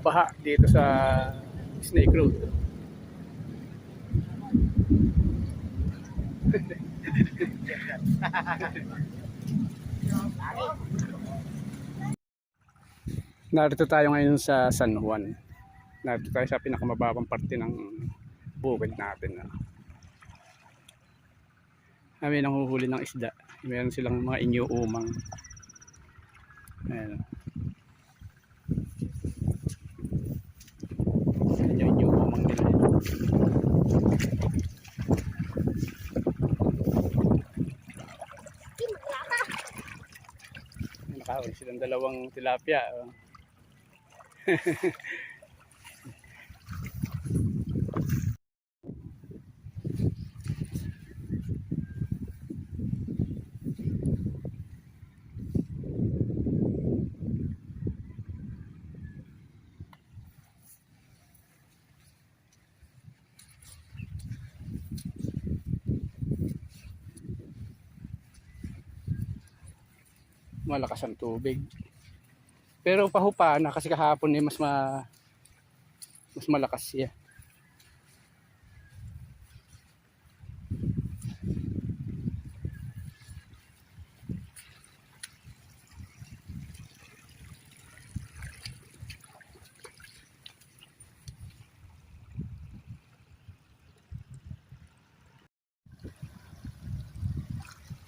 baha dito sa Snake Road. Narito tayo ngayon sa San Juan. Narito tayo sa pinakamababang parte ng bukid natin. Kami nanghuhuli ng isda. Meron silang mga inyo-umang. Ayan. Inyo-umang nila. Nakahuli silang dalawang tilapia. Malakas ang tubig. Pero pahupa na kasi kahapon mas malakas siya.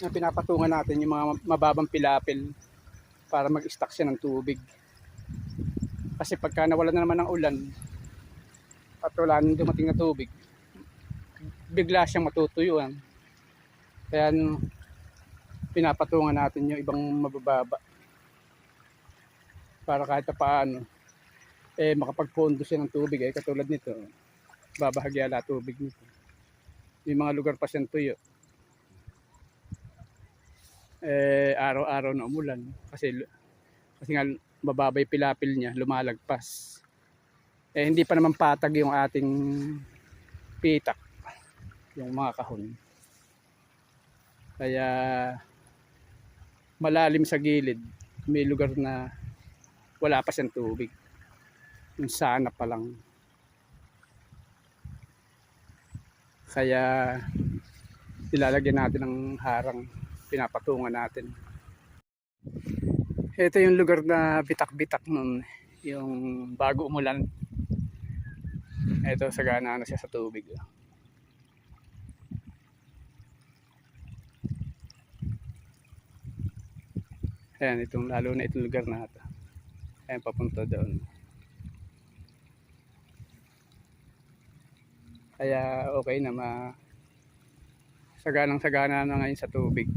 Na pinapatungan natin yung mga mababang pilapil para mag-stock siya ng tubig. Kasi pagka nawalan na naman ng ulan at wala nang dumating na tubig, bigla siyang matutuyuan. Kaya pinapatungan natin yung ibang mabababa para kahit paano makapagpondo siya ng tubig. Katulad nito, babahagya la tubig nito. Yung mga lugar pa siyang tuyo, araw-araw na umulan kasi nga mababay pilapil niya, lumalagpas. Hindi pa naman patag yung ating pitak, yung mga kahon. Kaya malalim sa gilid, may lugar na wala pa siyang tubig. Yung sana pa lang. Kaya ilalagyan natin ng harang, pinapatungan natin. Ito yung lugar na bitak-bitak nun, yung bago umulan. Ito, sagana na siya sa tubig. Ayan, lalo na itong lugar na ito. Ayan, papunta doon. Kaya okay na, saganang-sagana na ngayon sa tubig.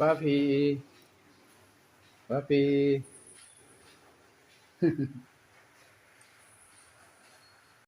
Papi.